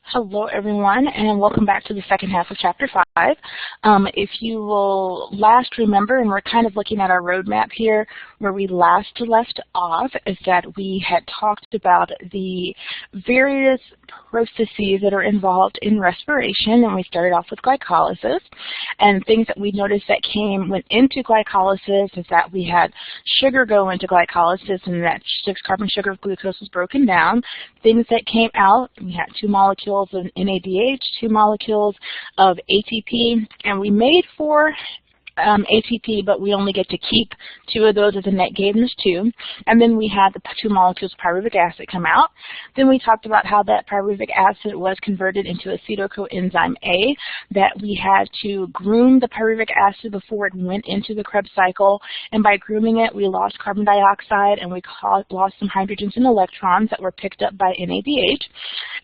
Hello, everyone, and welcome back to the second half of Chapter 5. If you will last remember, and we're kind of looking at our roadmap here, where we last left off is that we had talked about the various processes that are involved in respiration, and we started off with glycolysis. And things that we noticed that went into glycolysis is that we had sugar go into glycolysis, and that 6-carbon sugar of glucose was broken down. Things that came out, we had 2 molecules of NADH, 2 molecules of ATP, and we made 4 ATP, but we only get to keep 2 of those as the net gain is 2. And then we had the 2 molecules of pyruvic acid come out. Then we talked about how that pyruvic acid was converted into acetyl-coenzyme A, that we had to groom the pyruvic acid before it went into the Krebs cycle. And by grooming it, we lost carbon dioxide and we lost some hydrogens and electrons that were picked up by NADH.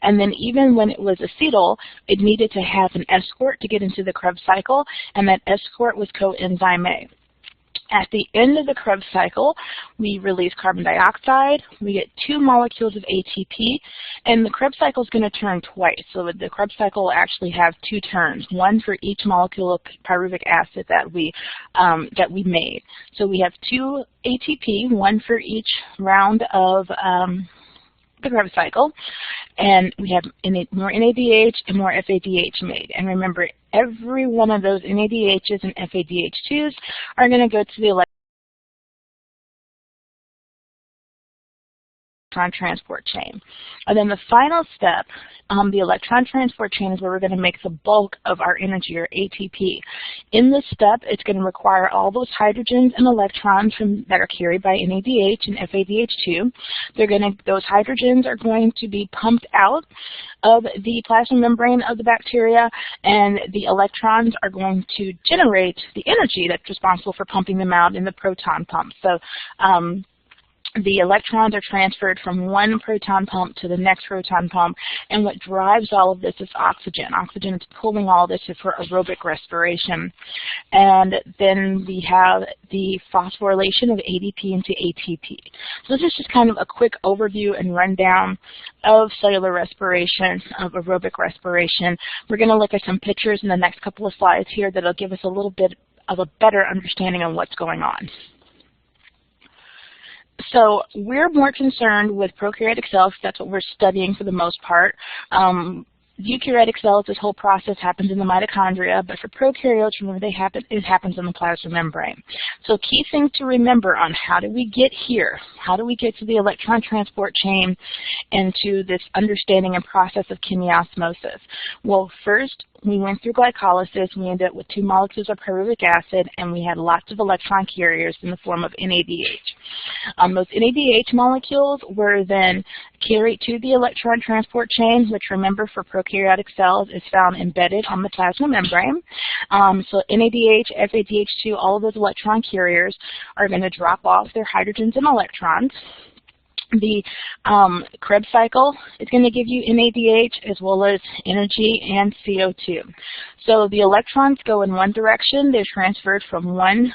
And then even when it was acetyl, it needed to have an escort to get into the Krebs cycle, and that escort was coenzyme A. At the end of the Krebs cycle, we release carbon dioxide, we get 2 molecules of ATP, and the Krebs cycle is going to turn twice. So the Krebs cycle will actually have 2 turns, 1 for each molecule of pyruvic acid that we made. So we have 2 ATP, 1 for each round of the Krebs cycle, and we have more NADH and more FADH made. And remember, every one of those NADHs and FADH2s are going to go to the electron transport chain. And then the final step, the electron transport chain, is where we're going to make the bulk of our energy, or ATP. In this step, it's going to require all those hydrogens and electrons that are carried by NADH and FADH2. Those hydrogens are going to be pumped out of the plasma membrane of the bacteria, and the electrons are going to generate the energy that's responsible for pumping them out in the proton pump. So the electrons are transferred from one proton pump to the next proton pump, and what drives all of this is oxygen. Oxygen is pulling all this for aerobic respiration. And then we have the phosphorylation of ADP into ATP. So this is just kind of a quick overview and rundown of cellular respiration, of aerobic respiration. We're going to look at some pictures in the next couple of slides here that'll give us a little bit of a better understanding of what's going on. So we're more concerned with prokaryotic cells. That's what we're studying for the most part. Eukaryotic cells, this whole process happens in the mitochondria, but for prokaryotes, remember, it happens in the plasma membrane. So key things to remember on how do we get here? How do we get to the electron transport chain and to this understanding and process of chemiosmosis? Well, first, we went through glycolysis. We ended up with 2 molecules of pyruvic acid, and we had lots of electron carriers in the form of NADH. Those NADH molecules were then carried to the electron transport chain, which, remember, for prokaryotic cells is found embedded on the plasma membrane. So NADH, FADH2, all of those electron carriers are going to drop off their hydrogens and electrons. The Krebs cycle is going to give you NADH as well as energy and CO2. So the electrons go in one direction. They're transferred from one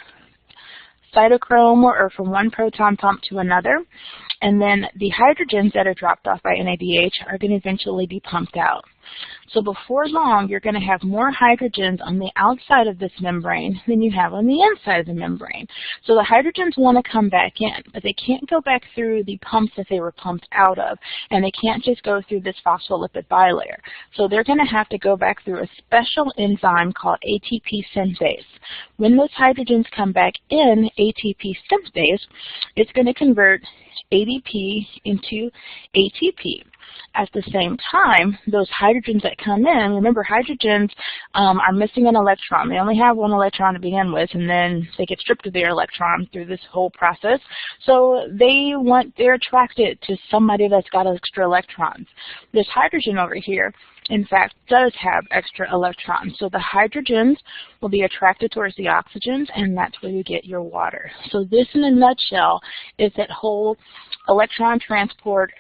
cytochrome or from one proton pump to another. And then the hydrogens that are dropped off by NADH are going to eventually be pumped out. So before long, you're going to have more hydrogens on the outside of this membrane than you have on the inside of the membrane. So the hydrogens want to come back in, but they can't go back through the pumps that they were pumped out of, and they can't just go through this phospholipid bilayer. So they're going to have to go back through a special enzyme called ATP synthase. When those hydrogens come back in ATP synthase, it's going to convert ADP into ATP. At the same time, those hydrogens that come in, remember, hydrogens are missing an electron. They only have 1 electron to begin with, and then they get stripped of their electron through this whole process. So they're attracted to somebody that's got extra electrons. This hydrogen over here, in fact, does have extra electrons. So the hydrogens will be attracted towards the oxygens, and that's where you get your water. So this, in a nutshell, is that whole electron transport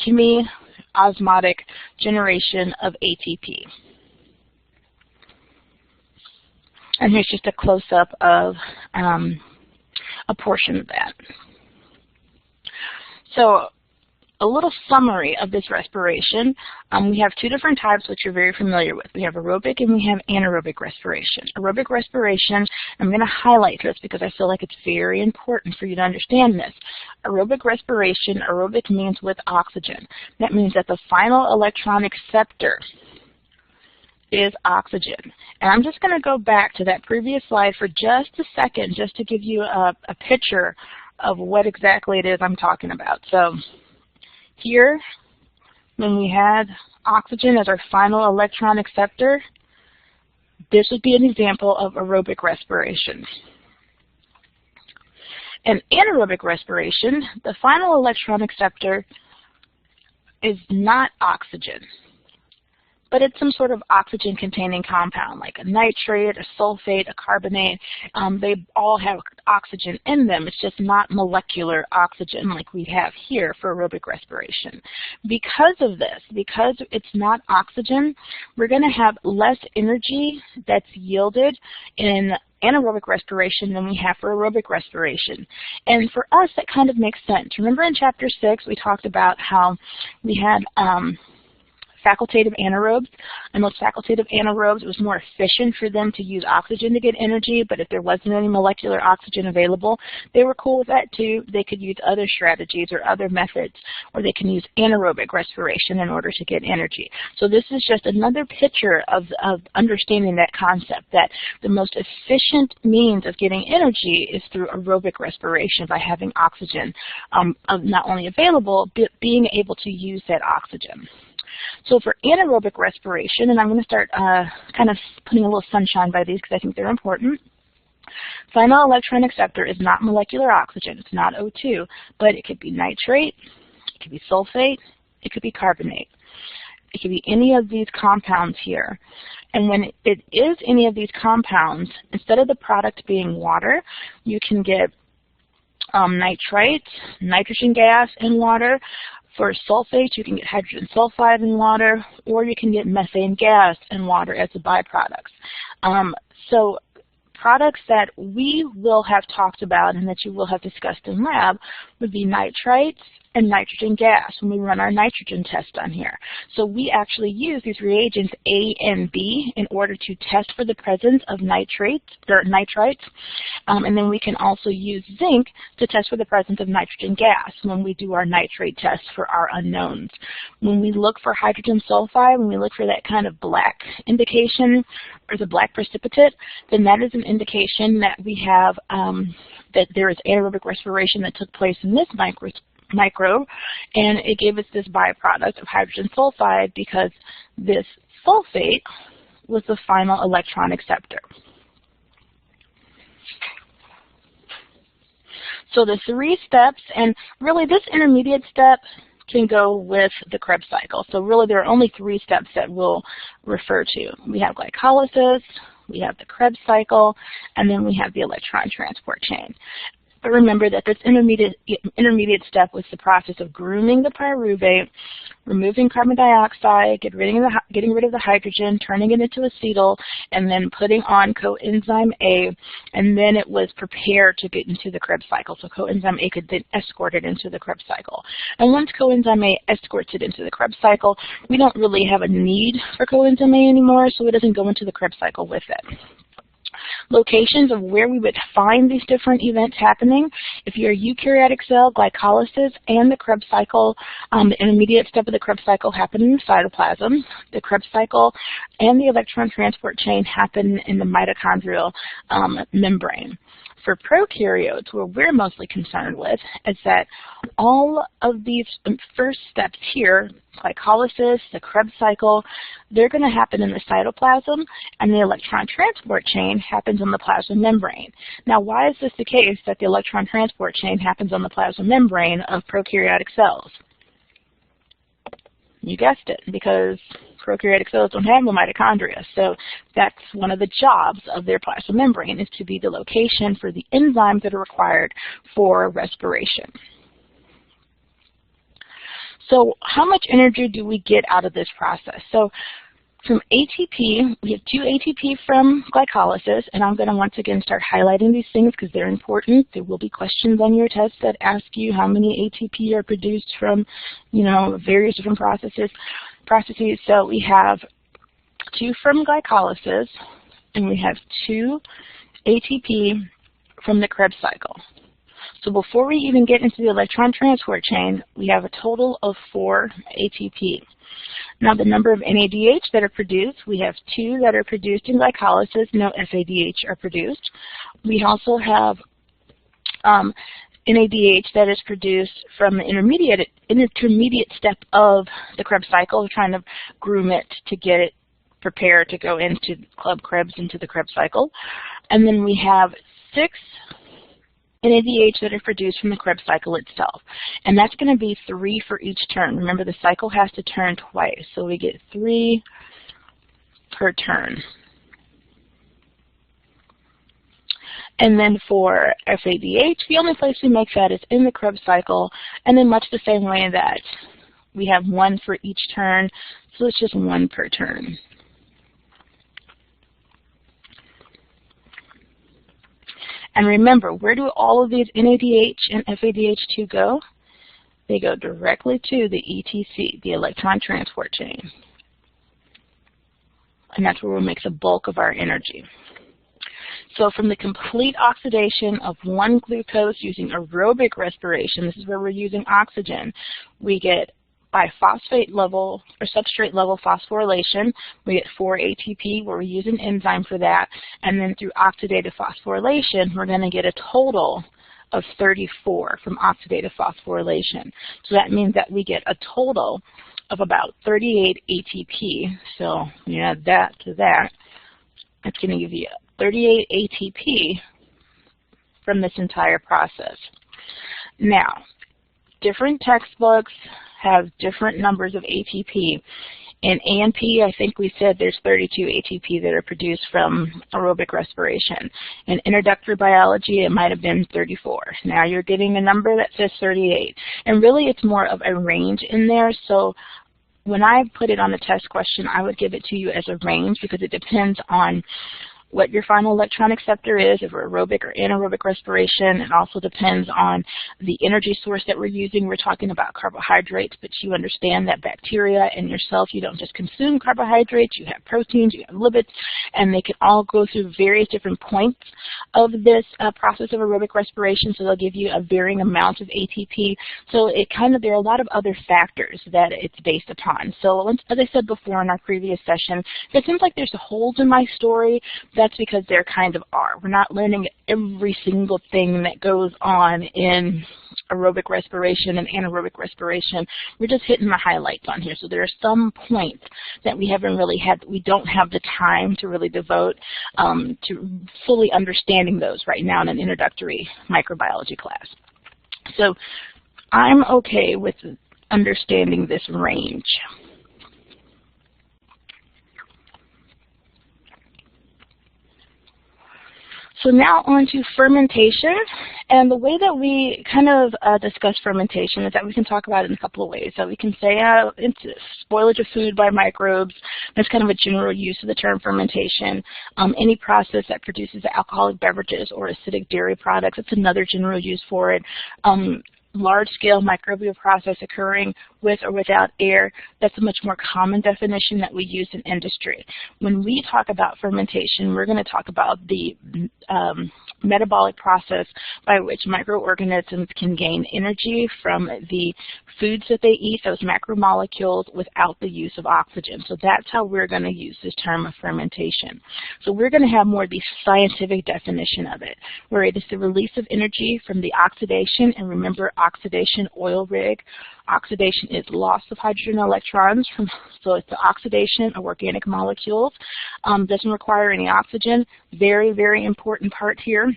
chemiosmotic generation of ATP. And here's just a close-up of a portion of that. So a little summary of this respiration. We have two different types, which you're very familiar with. We have aerobic and we have anaerobic respiration. Aerobic respiration, I'm going to highlight this because I feel like it's very important for you to understand this. Aerobic respiration, aerobic means with oxygen. That means that the final electron acceptor is oxygen. And I'm just going to go back to that previous slide for just a second just to give you a picture of what exactly it is I'm talking about. So here, when we had oxygen as our final electron acceptor, this would be an example of aerobic respiration. In anaerobic respiration, the final electron acceptor is not oxygen, but it's some sort of oxygen-containing compound, like a nitrate, a sulfate, a carbonate. They all have oxygen in them. It's just not molecular oxygen like we have here for aerobic respiration. Because of this, because it's not oxygen, we're going to have less energy that's yielded in anaerobic respiration than we have for aerobic respiration. And for us, that kind of makes sense. Remember in Chapter 6, we talked about how we had facultative anaerobes, and those facultative anaerobes, it was more efficient for them to use oxygen to get energy, but if there wasn't any molecular oxygen available, they were cool with that too. They could use other strategies or other methods, or they can use anaerobic respiration in order to get energy. So this is just another picture of understanding that concept, that the most efficient means of getting energy is through aerobic respiration by having oxygen not only available, but being able to use that oxygen. So for anaerobic respiration, and I'm going to start kind of putting a little sunshine by these because I think they're important. Final electron acceptor is not molecular oxygen. It's not O2, but it could be nitrate, it could be sulfate, it could be carbonate. It could be any of these compounds here. And when it is any of these compounds, instead of the product being water, you can get nitrite, nitrogen gas, and water. For sulfate, you can get hydrogen sulfide in water, or you can get methane gas in water as a byproducts. So products that we will have talked about and that you will have discussed in lab would be nitrites and nitrogen gas when we run our nitrogen test on here. So we actually use these reagents A and B in order to test for the presence of nitrites, and then we can also use zinc to test for the presence of nitrogen gas when we do our nitrate tests for our unknowns. When we look for hydrogen sulfide, when we look for that kind of black indication or the black precipitate, then that is an indication that we have that there is anaerobic respiration that took place in this microbe, and it gave us this byproduct of hydrogen sulfide because this sulfate was the final electron acceptor. So the 3 steps, and really this intermediate step can go with the Krebs cycle. So really there are only 3 steps that we'll refer to. We have glycolysis, we have the Krebs cycle, and then we have the electron transport chain. But remember that this intermediate step was the process of grooming the pyruvate, removing carbon dioxide, getting rid of the hydrogen, turning it into acetyl, and then putting on coenzyme A, and then it was prepared to get into the Krebs cycle. So coenzyme A could then escort it into the Krebs cycle. And once coenzyme A escorts it into the Krebs cycle, we don't really have a need for coenzyme A anymore, so it doesn't go into the Krebs cycle with it. Locations of where we would find these different events happening. If you're a eukaryotic cell, glycolysis and the Krebs cycle, the intermediate step of the Krebs cycle happen in the cytoplasm. The Krebs cycle and the electron transport chain happen in the mitochondrial membrane. For prokaryotes, what we're mostly concerned with is that all of these first steps here, glycolysis, the Krebs cycle, they're going to happen in the cytoplasm, and the electron transport chain happens on the plasma membrane. Now, why is this the case that the electron transport chain happens on the plasma membrane of prokaryotic cells? You guessed it, because prokaryotic cells don't have the mitochondria. So that's one of the jobs of their plasma membrane, is to be the location for the enzymes that are required for respiration. So how much energy do we get out of this process? So From ATP, we have 2 ATP from glycolysis, and I'm going to once again start highlighting these things because they're important. There will be questions on your test that ask you how many ATP are produced from, various different processes. So we have 2 from glycolysis, and we have 2 ATP from the Krebs cycle. So before we even get into the electron transport chain, we have a total of 4 ATP. Now the number of NADH that are produced, we have 2 that are produced in glycolysis, no FADH are produced. We also have NADH that is produced from the intermediate step of the Krebs cycle. We're trying to groom it to get it prepared to go into Club Krebs, into the Krebs cycle. And then we have 6 NADH that are produced from the Krebs cycle itself. And that's going to be 3 for each turn. Remember, the cycle has to turn twice, so we get 3 per turn. And then for FADH, the only place we make that is in the Krebs cycle, and in much the same way that we have 1 for each turn, so it's just 1 per turn. And remember, where do all of these NADH and FADH2 go? They go directly to the ETC, the electron transport chain. And that's where we'll make the bulk of our energy. So from the complete oxidation of 1 glucose using aerobic respiration, this is where we're using oxygen, we get by phosphate level or substrate level phosphorylation, we get 4 ATP, where we use an enzyme for that, and then through oxidative phosphorylation, we're going to get a total of 34 from oxidative phosphorylation. So that means that we get a total of about 38 ATP. So you add that to that, it's going to give you 38 ATP from this entire process. Now, different textbooks have different numbers of ATP. In A&P, I think we said there's 32 ATP that are produced from aerobic respiration. In introductory biology, it might have been 34. Now you're getting a number that says 38. And really, it's more of a range in there. So when I put it on the test question, I would give it to you as a range because it depends on what your final electron acceptor is, if we're aerobic or anaerobic respiration. It also depends on the energy source that we're using. We're talking about carbohydrates, but you understand that bacteria and yourself, you don't just consume carbohydrates, you have proteins, you have lipids, and they can all go through various different points of this process of aerobic respiration, so they'll give you a varying amount of ATP. So there are a lot of other factors that it's based upon. So as I said before in our previous session, if it seems like there's holes in my story, that's because there kind of are. We're not learning every single thing that goes on in aerobic respiration and anaerobic respiration. We're just hitting the highlights on here. So there are some points that we don't have the time to really devote to fully understanding those right now in an introductory microbiology class. So I'm okay with understanding this range. So now on to fermentation, and the way that we kind of discuss fermentation is that we can talk about it in a couple of ways. So we can say it's spoilage of food by microbes. That's kind of a general use of the term fermentation. Any process that produces alcoholic beverages or acidic dairy products, that's another general use for it. Large-scale microbial process occurring with or without air, that's a much more common definition that we use in industry. When we talk about fermentation, we're going to talk about the metabolic process by which microorganisms can gain energy from the foods that they eat, those macromolecules, without the use of oxygen. So that's how we're going to use this term of fermentation. So we're going to have more of the scientific definition of it, where it is the release of energy from the oxidation, and remember, oxidation, oil rig. Oxidation is loss of hydrogen electrons, so it's the oxidation of organic molecules. Doesn't require any oxygen. Very, very important part here.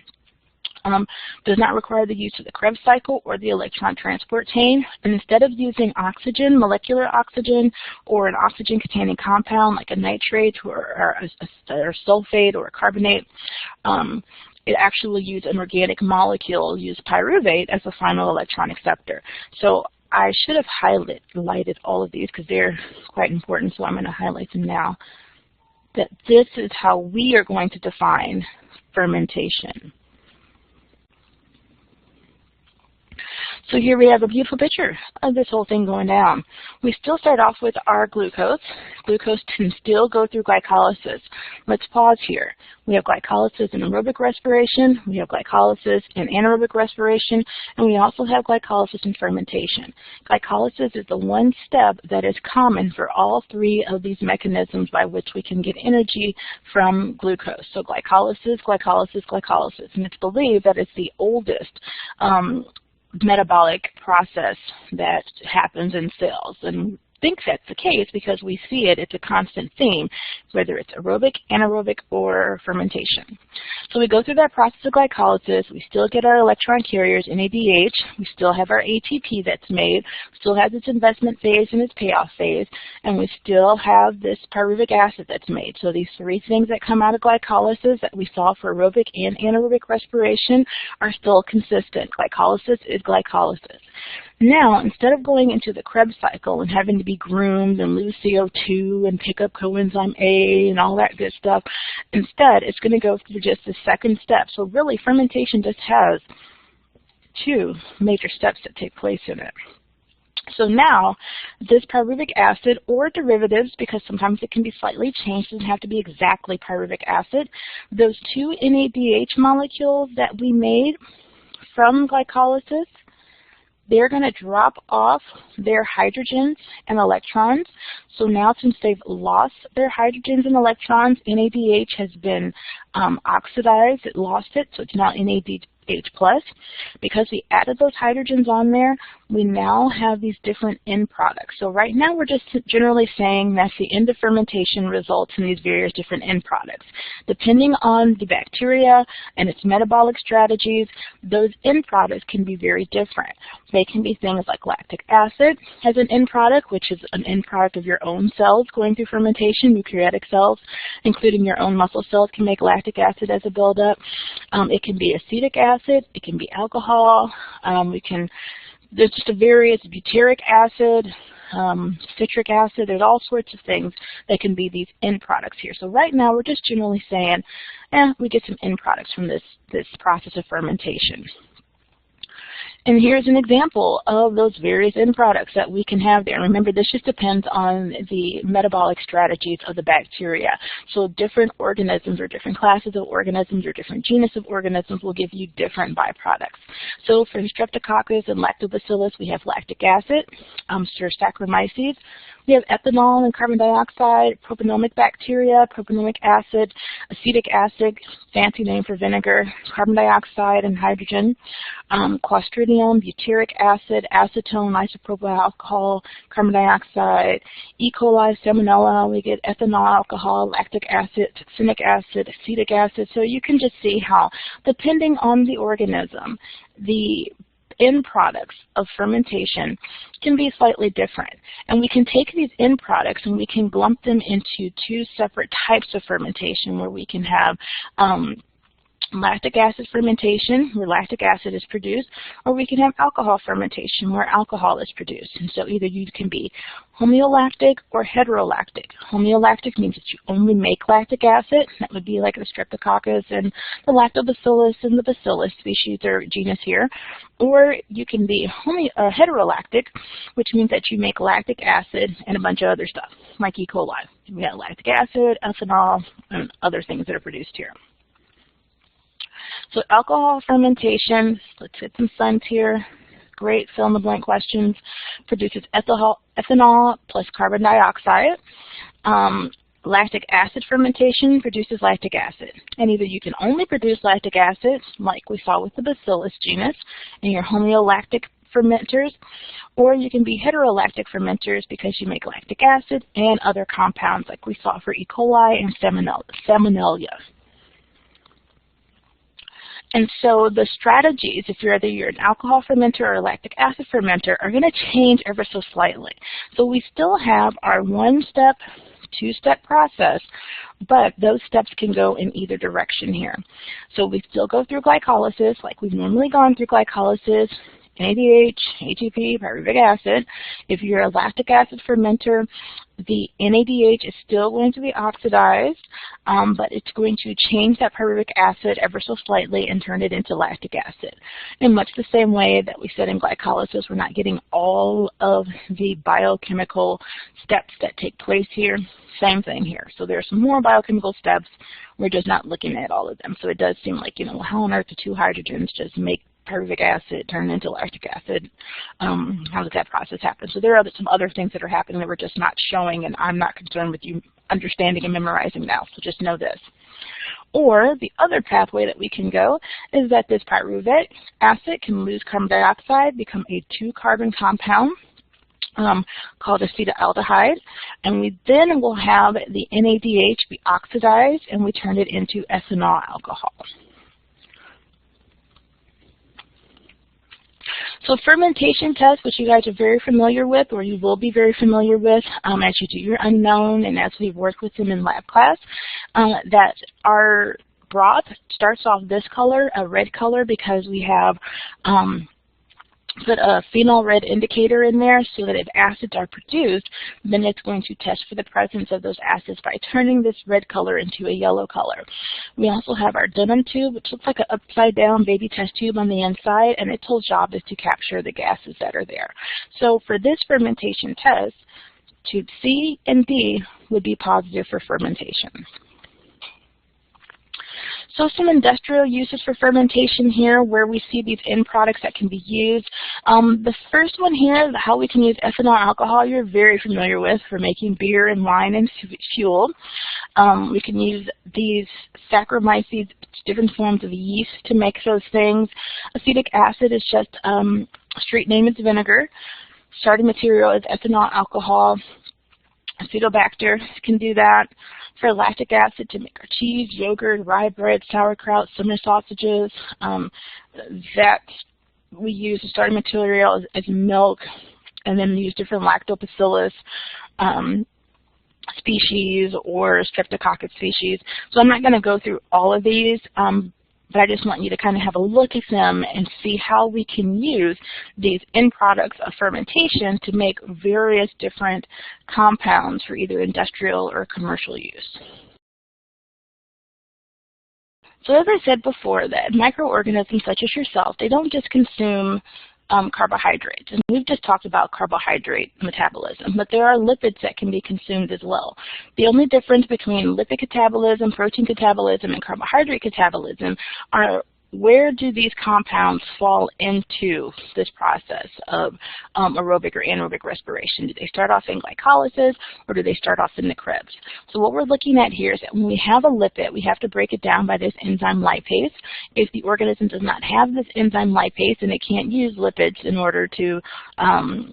Does not require the use of the Krebs cycle or the electron transport chain. And instead of using oxygen, molecular oxygen, or an oxygen-containing compound like a nitrate or a sulfate or a carbonate, it actually will use an organic molecule, use pyruvate as the final electron acceptor. So I should have highlighted all of these because they're quite important, so I'm going to highlight them now. That this is how we are going to define fermentation. So here we have a beautiful picture of this whole thing going down. We still start off with our glucose. Glucose can still go through glycolysis. Let's pause here. We have glycolysis in aerobic respiration, we have glycolysis in anaerobic respiration, and we also have glycolysis in fermentation. Glycolysis is the one step that is common for all three of these mechanisms by which we can get energy from glucose. So glycolysis, glycolysis, glycolysis. And it's believed that it's the oldest metabolic process that happens in cells. And think that's the case because we see it, it's a constant theme, whether it's aerobic, anaerobic, or fermentation. So we go through that process of glycolysis, we still get our electron carriers, NADH, we still have our ATP that's made, still has its investment phase and its payoff phase, and we still have this pyruvic acid that's made. So these three things that come out of glycolysis that we saw for aerobic and anaerobic respiration are still consistent. Glycolysis is glycolysis. Now, instead of going into the Krebs cycle and having to be groomed and lose CO2 and pick up coenzyme A and all that good stuff, instead it's going to go through just the second step. So really, fermentation just has two major steps that take place in it. So now, this pyruvic acid or derivatives, because sometimes it can be slightly changed, doesn't have to be exactly pyruvic acid, those two NADH molecules that we made from glycolysis, they're going to drop off their hydrogens and electrons. So now since they've lost their hydrogens and electrons, NADH has been oxidized, it lost it, so it's now NADH+. Because we added those hydrogens on there, we now have these different end products. So right now we're just generally saying that the end of fermentation results in these various different end products. Depending on the bacteria and its metabolic strategies, those end products can be very different. They can be things like lactic acid as an end product, which is an end product of your own cells going through fermentation. Eukaryotic cells, including your own muscle cells, can make lactic acid as a buildup. It can be acetic acid, it can be alcohol, there's just a various butyric acid, citric acid, there's all sorts of things that can be these end products here. So right now we're just generally saying, we get some end products from this process of fermentation. And here's an example of those various end products that we can have there. Remember, this just depends on the metabolic strategies of the bacteria. So different organisms or different classes of organisms or different genus of organisms will give you different byproducts. So for Streptococcus and Lactobacillus, we have lactic acid, Saccharomyces. We have ethanol and carbon dioxide, propionic bacteria, propionic acid, acetic acid, fancy name for vinegar, carbon dioxide and hydrogen, Clostridium, butyric acid, acetone, isopropyl alcohol, carbon dioxide, E. coli, salmonella, we get ethanol, alcohol, lactic acid, succinic acid, acetic acid. So you can just see how, depending on the organism, the end products of fermentation can be slightly different. And we can take these end products and we can lump them into two separate types of fermentation where we can have lactic acid fermentation, where lactic acid is produced, or we can have alcohol fermentation, where alcohol is produced. And so either you can be homeolactic or heterolactic. Homeolactic means that you only make lactic acid. That would be like the Streptococcus and the Lactobacillus and the Bacillus species or genus here. Or you can be heterolactic, which means that you make lactic acid and a bunch of other stuff, like E. coli. We have lactic acid, ethanol, and other things that are produced here. So alcohol fermentation, let's hit some suns here. Great fill-in-the-blank questions. Produces ethanol plus carbon dioxide. Lactic acid fermentation produces lactic acid. And either you can only produce lactic acid, like we saw with the Bacillus genus, in your homeolactic fermenters, or you can be heterolactic fermenters because you make lactic acid and other compounds like we saw for E. coli and salmonella. And so the strategies, if you're an alcohol fermenter or a lactic acid fermenter, are going to change ever so slightly. So we still have our one-step, two-step process, but those steps can go in either direction here. So we still go through glycolysis like we've normally gone through glycolysis NADH, ATP, pyruvic acid. If you're a lactic acid fermenter, the NADH is still going to be oxidized, but it's going to change that pyruvic acid ever so slightly and turn it into lactic acid. In much the same way that we said in glycolysis, we're not getting all of the biochemical steps that take place here. Same thing here. So there are some more biochemical steps. We're just not looking at all of them. So it does seem like, how on earth do two hydrogens just make pyruvic acid turn into lactic acid? How does that process happen? So there are some other things that are happening that we're just not showing, and I'm not concerned with you understanding and memorizing now, so just know this. Or the other pathway that we can go is that this pyruvic acid can lose carbon dioxide, become a 2-carbon compound called acetaldehyde, and we then will have the NADH be oxidized, and we turn it into ethanol alcohol. So fermentation tests, which you guys are very familiar with, or you will be very familiar with as you do your unknown and as we've worked with them in lab class, that our broth starts off this color, a red color, because we have put a phenol red indicator in there so that if acids are produced, then it's going to test for the presence of those acids by turning this red color into a yellow color. We also have our Dunham tube, which looks like an upside down baby test tube on the inside, and its whole job is to capture the gases that are there. So for this fermentation test, tube C and D would be positive for fermentation. So some industrial uses for fermentation here where we see these end products that can be used. The first one here, how we can use ethanol alcohol, you're very familiar with for making beer and wine and fuel. We can use these Saccharomyces, different forms of yeast, to make those things. Acetic acid is just, street name is vinegar. Starting material is ethanol alcohol. Acetobacter can do that. For lactic acid, to make our cheese, yogurt, rye bread, sauerkraut, summer sausages, that we use the starting material as milk, and then use different lactobacillus species or streptococcus species. So I'm not going to go through all of these, but I just want you to kind of have a look at them and see how we can use these end products of fermentation to make various different compounds for either industrial or commercial use. So as I said before, that microorganisms such as yourself, they don't just consume carbohydrates. And we've just talked about carbohydrate metabolism, but there are lipids that can be consumed as well. The only difference between lipid catabolism, protein catabolism, and carbohydrate catabolism are where do these compounds fall into this process of aerobic or anaerobic respiration? Do they start off in glycolysis, or do they start off in the Krebs? So what we're looking at here is that when we have a lipid, we have to break it down by this enzyme lipase. If the organism does not have this enzyme lipase, then it can't use lipids in order to,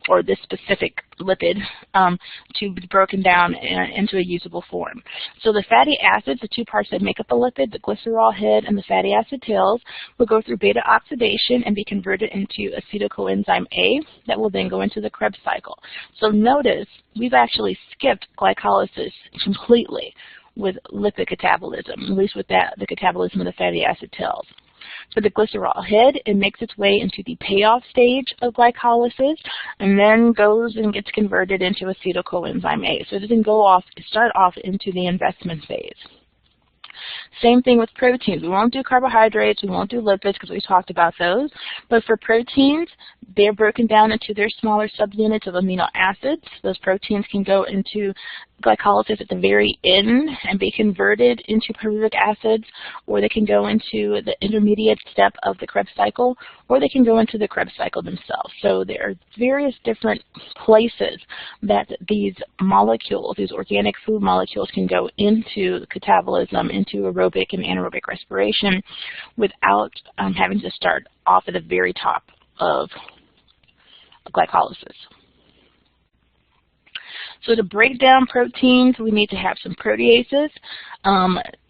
or this specific lipid, to be broken down into a usable form. So the fatty acids, the two parts that make up a lipid, the glycerol head and the fatty acid tails, will go through beta oxidation and be converted into acetyl-coenzyme A that will then go into the Krebs cycle. So notice we've actually skipped glycolysis completely with lipid catabolism, at least with that, the catabolism of the fatty acid tails. For the glycerol head, it makes its way into the payoff stage of glycolysis and then goes and gets converted into acetyl-coenzyme A. So it doesn't start off into the investment phase. Same thing with proteins. We won't do carbohydrates, we won't do lipids because we talked about those. But for proteins, they're broken down into their smaller subunits of amino acids. Those proteins can go into glycolysis at the very end and be converted into pyruvic acids, or they can go into the intermediate step of the Krebs cycle, or they can go into the Krebs cycle themselves. So there are various different places that these molecules, these organic food molecules, can go into catabolism, into aerobic and anaerobic respiration without having to start off at the very top of glycolysis. So to break down proteins, we need to have some proteases.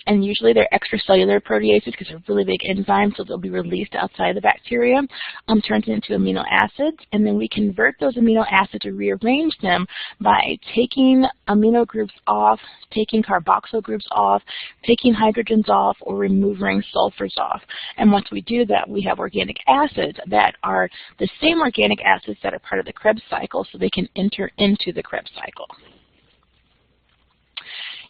and usually they're extracellular proteases because they're really big enzymes, so they'll be released outside the bacteria, turned into amino acids, and then we convert those amino acids or rearrange them by taking amino groups off, taking carboxyl groups off, taking hydrogens off, or removing sulfurs off. And once we do that, we have organic acids that are the same organic acids that are part of the Krebs cycle, so they can enter into the Krebs cycle.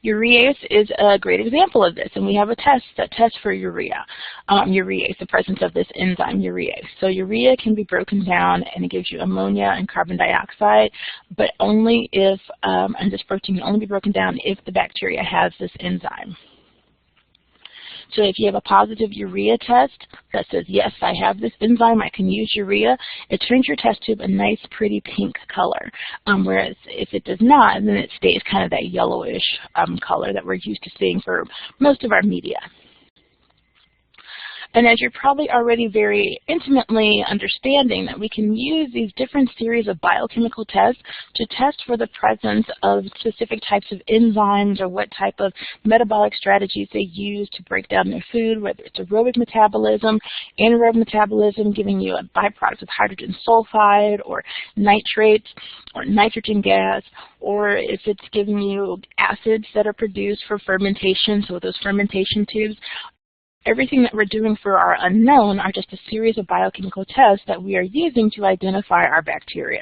Urease is a great example of this, and we have a test that tests for urease, the presence of this enzyme urease. So urea can be broken down, and it gives you ammonia and carbon dioxide, but only if, and this protein can only be broken down if the bacteria has this enzyme. So if you have a positive urea test that says, yes, I have this enzyme, I can use urea, it turns your test tube a nice, pretty pink color. Whereas if it does not, then it stays kind of that yellowish color that we're used to seeing for most of our media. And as you're probably already very intimately understanding, that we can use these different series of biochemical tests to test for the presence of specific types of enzymes or what type of metabolic strategies they use to break down their food, whether it's aerobic metabolism, anaerobic metabolism, giving you a byproduct of hydrogen sulfide or nitrates or nitrogen gas, or if it's giving you acids that are produced for fermentation, so those fermentation tubes. Everything that we're doing for our unknown are just a series of biochemical tests that we are using to identify our bacteria.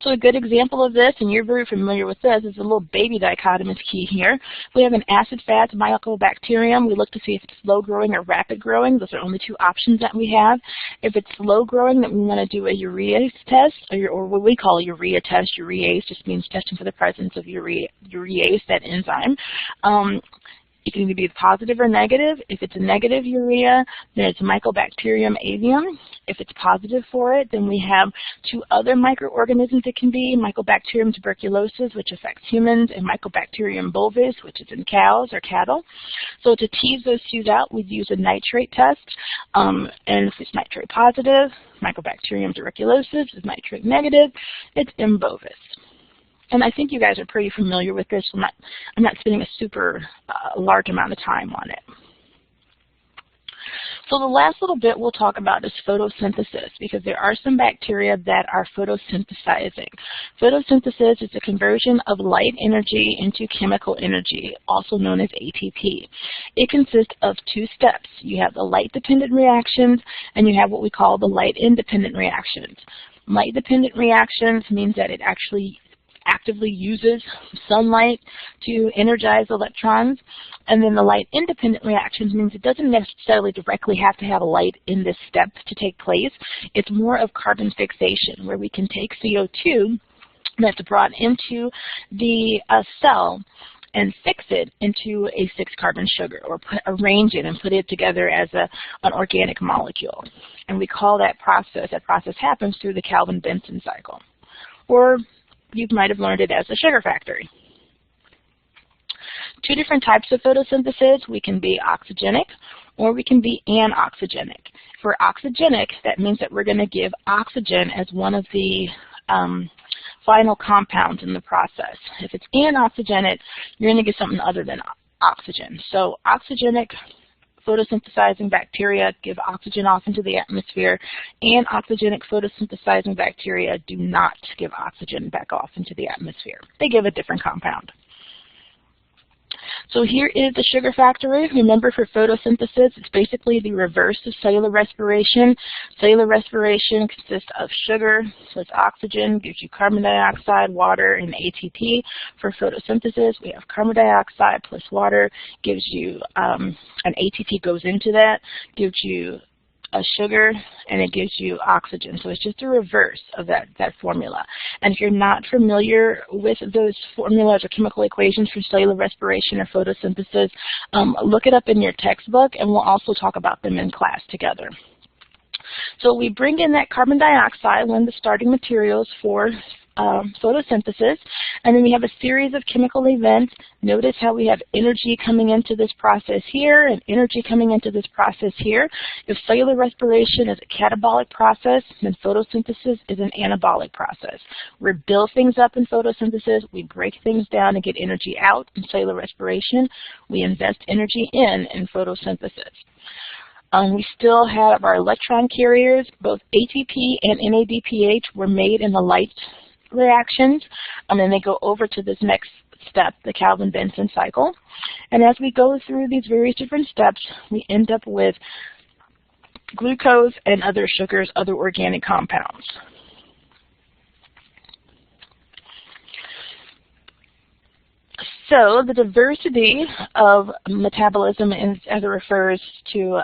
So a good example of this, and you're very familiar with this, is a little baby dichotomous key here. We have an acid-fast mycobacterium. We look to see if it's slow-growing or rapid-growing. Those are only two options that we have. If it's slow-growing, then we want to do a urease test, or what we call a urea test. Urease just means testing for the presence of urease, that enzyme. It can either be positive or negative. If it's a negative urea, then it's Mycobacterium avium. If it's positive for it, then we have two other microorganisms it can be, Mycobacterium tuberculosis, which affects humans, and Mycobacterium bovis, which is in cows or cattle. So to tease those two out, we'd use a nitrate test. And if it's nitrate positive, Mycobacterium tuberculosis is nitrate negative, it's M. bovis. And I think you guys are pretty familiar with this. I'm not spending a super large amount of time on it. So the last little bit we'll talk about is photosynthesis, because there are some bacteria that are photosynthesizing. Photosynthesis is the conversion of light energy into chemical energy, also known as ATP. It consists of two steps. You have the light-dependent reactions, and you have what we call the light-independent reactions. Light-dependent reactions means that it actually actively uses sunlight to energize electrons, and then the light-independent reactions means it doesn't necessarily directly have to have a light in this step to take place. It's more of carbon fixation, where we can take CO2 that's brought into the cell and fix it into a 6-carbon sugar, or arrange it and put it together as an organic molecule. And we call that process happens through the Calvin-Benson cycle. Or you might have learned it as a sugar factory. Two different types of photosynthesis. We can be oxygenic or we can be anoxygenic. If we're oxygenic, that means that we're going to give oxygen as one of the final compounds in the process. If it's anoxygenic, you're going to get something other than oxygen. So oxygenic photosynthesizing bacteria give oxygen off into the atmosphere, and oxygenic photosynthesizing bacteria do not give oxygen back off into the atmosphere. They give a different compound. So here is the sugar factory. Remember, for photosynthesis, it's basically the reverse of cellular respiration. Cellular respiration consists of sugar, so it's oxygen, gives you carbon dioxide, water, and ATP. For photosynthesis, we have carbon dioxide plus water, gives you, an ATP goes into that, gives you a sugar, and it gives you oxygen. So it's just a reverse of that formula. And if you're not familiar with those formulas or chemical equations for cellular respiration or photosynthesis, look it up in your textbook, and we'll also talk about them in class together. So we bring in that carbon dioxide, one of the starting materials for photosynthesis, and then we have a series of chemical events. Notice how we have energy coming into this process here and energy coming into this process here. If cellular respiration is a catabolic process, then photosynthesis is an anabolic process. We build things up in photosynthesis, we break things down and get energy out in cellular respiration. We invest energy in photosynthesis. We still have our electron carriers. Both ATP and NADPH were made in the light reactions, and then they go over to this next step, the Calvin-Benson cycle. And as we go through these various different steps, we end up with glucose and other sugars, other organic compounds. So the diversity of metabolism as it refers to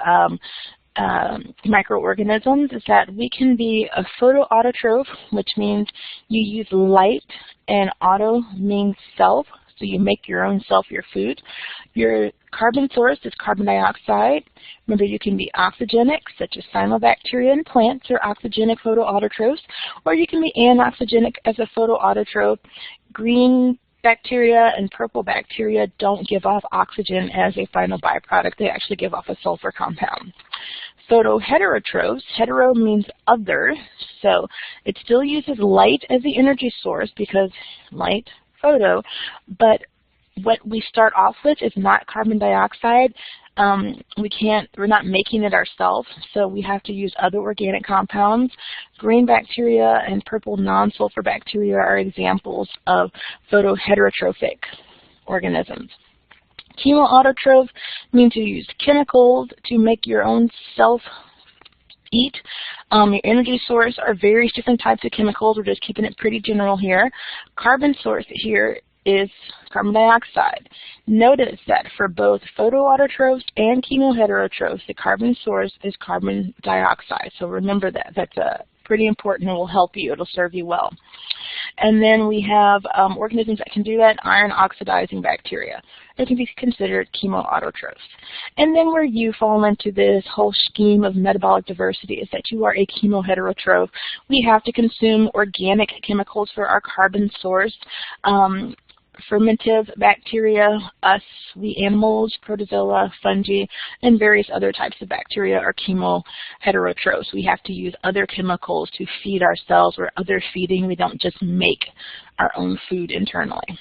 microorganisms is that we can be a photoautotroph, which means you use light, and auto means self, so you make your own self your food. Your carbon source is carbon dioxide. Remember, you can be oxygenic, such as cyanobacteria in plants are oxygenic photoautotrophs, or you can be anoxygenic as a photoautotroph. Green bacteria and purple bacteria don't give off oxygen as a final byproduct. They actually give off a sulfur compound. Photoheterotrophs, hetero means other, so it still uses light as the energy source because light, photo, but what we start off with is not carbon dioxide. We're not making it ourselves, so we have to use other organic compounds. Green bacteria and purple non-sulfur bacteria are examples of photoheterotrophic organisms. Chemoautotroph means you use chemicals to make your own self eat. Your energy source are various different types of chemicals. We're just keeping it pretty general here. Carbon source here is carbon dioxide. Notice that for both photoautotrophs and chemoheterotrophs, the carbon source is carbon dioxide. So remember that. That's pretty important and will help you. It'll serve you well. And then we have organisms that can do that, iron oxidizing bacteria. They can be considered chemoautotrophs. And then where you fall into this whole scheme of metabolic diversity is that you are a chemoheterotroph. We have to consume organic chemicals for our carbon source. Fermentive bacteria, us, we animals, protozoa, fungi, and various other types of bacteria are chemoheterotrophs. We have to use other chemicals to feed ourselves. We're other feeding. We don't just make our own food internally.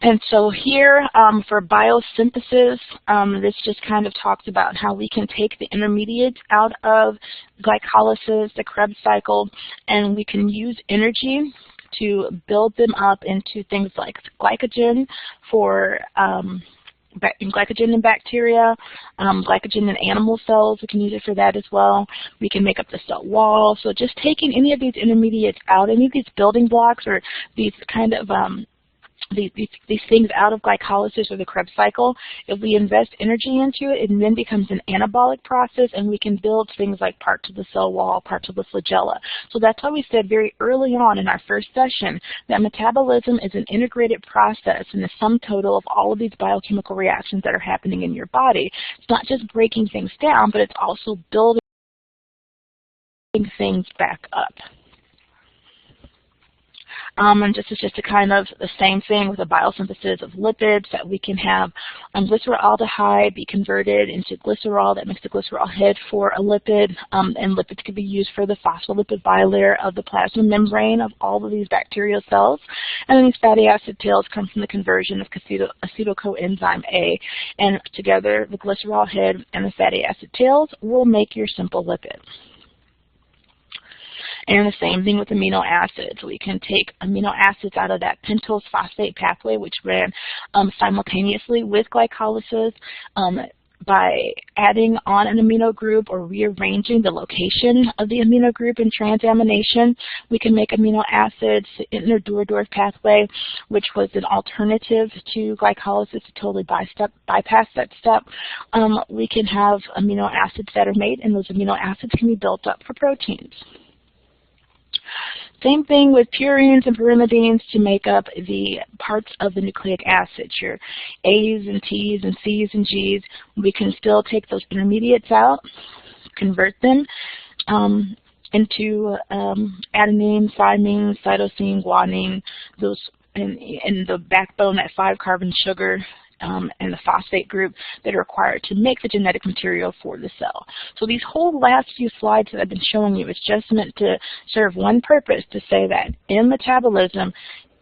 And so here for biosynthesis, this just kind of talks about how we can take the intermediates out of glycolysis, the Krebs cycle, and we can use energy to build them up into things like glycogen for glycogen in bacteria, glycogen in animal cells. We can use it for that as well. We can make up the cell wall. So just taking any of these intermediates out, any of these building blocks or these kind of these things out of glycolysis or the Krebs cycle, if we invest energy into it, it then becomes an anabolic process, and we can build things like parts of the cell wall, parts of the flagella. So that's why we said very early on in our first session that metabolism is an integrated process and the sum total of all of these biochemical reactions that are happening in your body. It's not just breaking things down, but it's also building things back up. And this is just a kind of the same thing with the biosynthesis of lipids, that we can have glyceraldehyde be converted into glycerol. That makes the glycerol head for a lipid, and lipids can be used for the phospholipid bilayer of the plasma membrane of all of these bacterial cells. And then these fatty acid tails come from the conversion of acetyl-coenzyme A, and together the glycerol head and the fatty acid tails will make your simple lipid. And the same thing with amino acids. We can take amino acids out of that pentose phosphate pathway, which ran simultaneously with glycolysis, by adding on an amino group or rearranging the location of the amino group in transamination. We can make amino acids in the Durdorf pathway, which was an alternative to glycolysis to totally bypass that step. We can have amino acids that are made, and those amino acids can be built up for proteins. Same thing with purines and pyrimidines to make up the parts of the nucleic acids, your A's and T's and C's and G's. We can still take those intermediates out, convert them, into adenine, thymine, cytosine, guanine, those in the backbone, that 5-carbon sugar, and the phosphate group that are required to make the genetic material for the cell. So these whole last few slides that I've been showing you is just meant to serve one purpose, to say that in metabolism,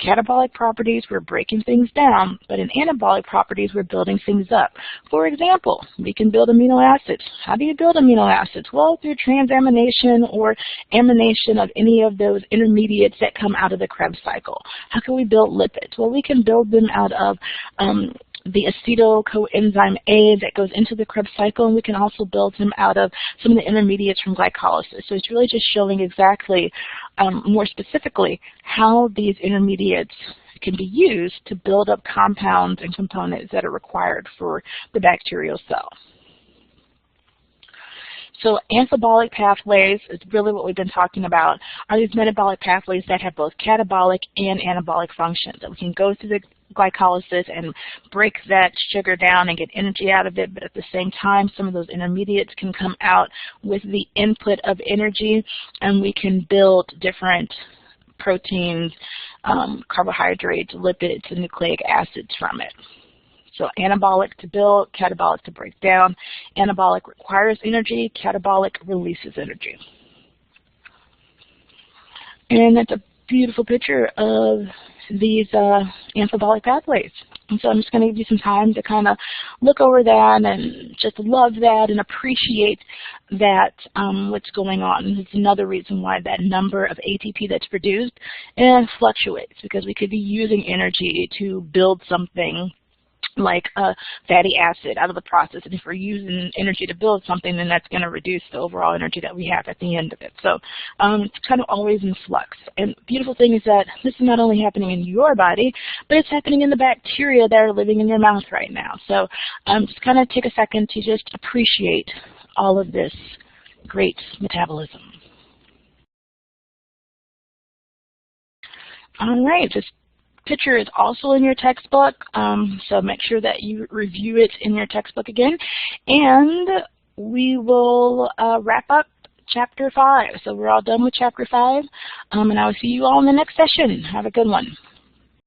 catabolic properties, we're breaking things down, but in anabolic properties, we're building things up. For example, we can build amino acids. How do you build amino acids? Well, through transamination or amination of any of those intermediates that come out of the Krebs cycle. How can we build lipids? Well, we can build them out of the acetyl coenzyme A that goes into the Krebs cycle, and we can also build them out of some of the intermediates from glycolysis. So it's really just showing exactly, more specifically, how these intermediates can be used to build up compounds and components that are required for the bacterial cell. So amphibolic pathways is really what we've been talking about, are these metabolic pathways that have both catabolic and anabolic functions. That we can go through the glycolysis and break that sugar down and get energy out of it, but at the same time, some of those intermediates can come out with the input of energy, and we can build different proteins, carbohydrates, lipids, and nucleic acids from it. So anabolic to build, catabolic to break down. Anabolic requires energy, catabolic releases energy. And that's a beautiful picture of these amphibolic pathways. And so I'm just going to give you some time to kind of look over that and just love that and appreciate that, what's going on. And it's another reason why that number of ATP that's produced fluctuates, because we could be using energy to build something like a fatty acid out of the process. And if we're using energy to build something, then that's going to reduce the overall energy that we have at the end of it. So it's kind of always in flux. And the beautiful thing is that this is not only happening in your body, but it's happening in the bacteria that are living in your mouth right now. So just kind of take a second to just appreciate all of this great metabolism. All right, this picture is also in your textbook, so make sure that you review it in your textbook again. And we will wrap up Chapter 5. So we're all done with Chapter 5, and I will see you all in the next session. Have a good one.